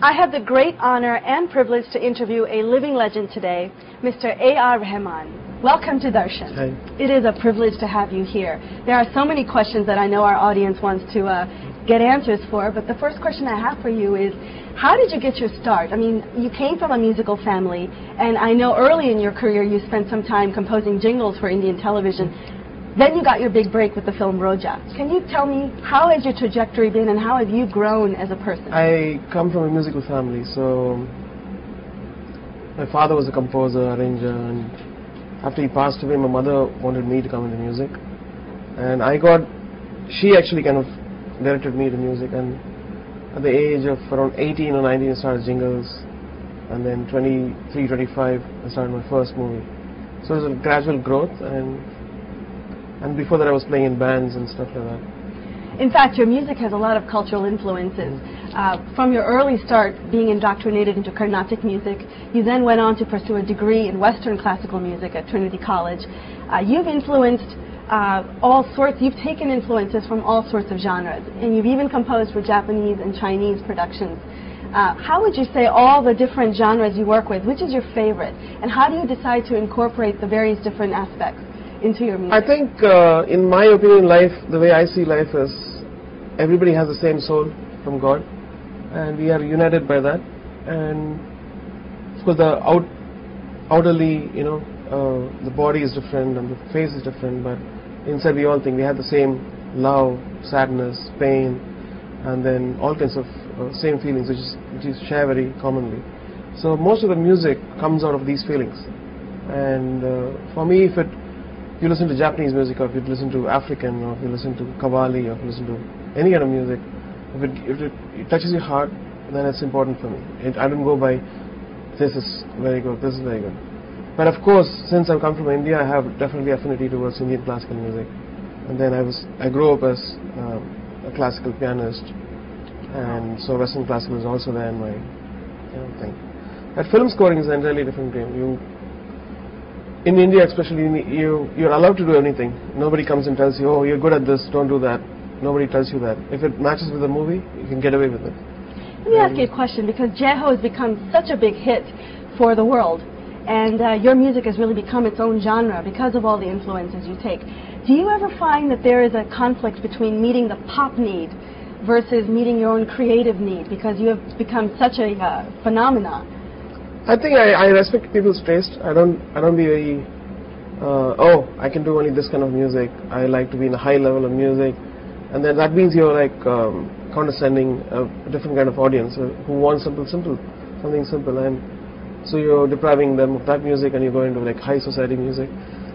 I have the great honor and privilege to interview a living legend today, Mr. A.R. Rahman. Welcome to Darshan. Hi. It is a privilege to have you here. There are so many questions that I know our audience wants to get answers for, but the first question I have for you is, how did you get your start? I mean, you came from a musical family, and I know early in your career you spent some time composing jingles for Indian television. Then you got your big break with the film Roja. Can you tell me, how has your trajectory been and how have you grown as a person? I come from a musical family, so my father was a composer, arranger, and after he passed away, my mother wanted me to come into music. And she actually kind of directed me to music, and at the age of around 18 or 19 I started jingles, and then 23, 25 I started my first movie. So it was a gradual growth, and before that I was playing in bands and stuff like that. In fact, your music has a lot of cultural influences. From your early start being indoctrinated into Carnatic music, you then went on to pursue a degree in Western classical music at Trinity College. You've influenced you've taken influences from all sorts of genres, and you've even composed for Japanese and Chinese productions. How would you say all the different genres you work with, which is your favorite, and how do you decide to incorporate the various different aspects into your music? I think, in my opinion, life, the way I see life is, everybody has the same soul from God, and we are united by that. And of course, the outerly, the body is different and the face is different, but inside we all think we have the same love, sadness, pain, and then all kinds of same feelings, which is share very commonly. So most of the music comes out of these feelings. And for me, if you listen to Japanese music, or if you listen to African, or if you listen to Qawwali, or if you listen to any kind of music, if it touches your heart, then it's important for me. I don't go by, this is very good, this is very good. But of course, since I've come from India, I have definitely affinity towards Indian classical music. And then I grew up as a classical pianist, and so Western classical is also there in my thing. But film scoring is an entirely different game. In India especially, you're allowed to do anything. Nobody comes and tells you, oh, you're good at this, don't do that. Nobody tells you that. If it matches with the movie, you can get away with it. Let me ask you a question, because Jai Ho has become such a big hit for the world, and your music has really become its own genre because of all the influences you take. Do you ever find that there is a conflict between meeting the pop need versus meeting your own creative need, because you have become such a phenomenon? I think I respect people's taste. I don't be very, I can do only this kind of music. I like to be in a high level of music, and then that means you're like condescending a different kind of audience who wants something simple, and so you're depriving them of that music, and you're going to like high society music.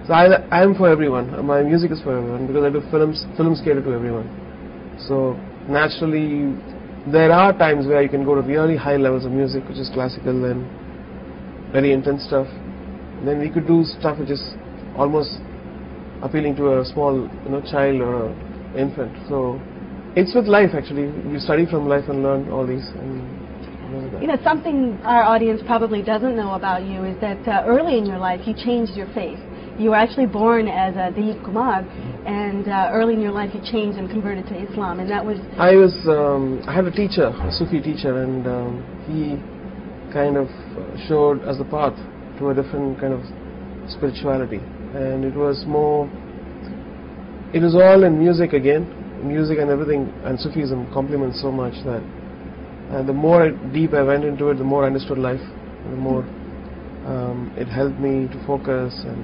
So I am for everyone. My music is for everyone, because I do films cater to everyone. So naturally, there are times where you can go to really high levels of music, which is classical and very intense stuff. Then we could do stuff which is almost appealing to a small, child or an infant. So it's with life actually. You study from life and learn all these. Something our audience probably doesn't know about you is that early in your life you changed your faith. You were actually born as a Dilip Kumar, and early in your life you changed and converted to Islam, and that was... I had a teacher, a Sufi teacher, and he kind of showed us the path to a different kind of spirituality, and it was all in music again. Music and everything, and Sufism complements so much that the more deep I went into it, the more I understood life, the more it helped me to focus, and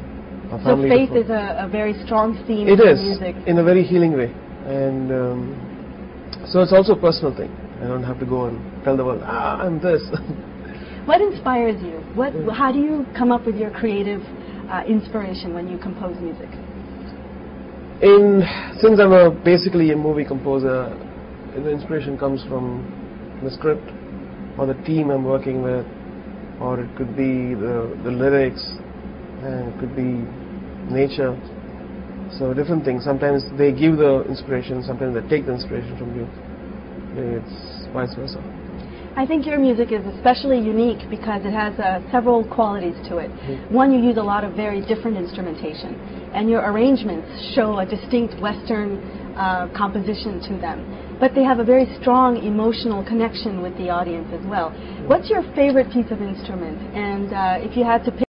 my family. So faith is a very strong theme in music. It is, in a very healing way, and so it's also a personal thing. I don't have to go and tell the world, I'm this. What inspires you? How do you come up with your creative inspiration when you compose music? Since I'm basically a movie composer, the inspiration comes from the script, or the team I'm working with, or it could be the lyrics, and it could be nature. So different things. Sometimes they give the inspiration, sometimes they take the inspiration from you. It's vice versa. I think your music is especially unique because it has several qualities to it. One, you use a lot of very different instrumentation, and your arrangements show a distinct Western composition to them, but they have a very strong emotional connection with the audience as well. What's your favorite piece of instrument? And if you had to pick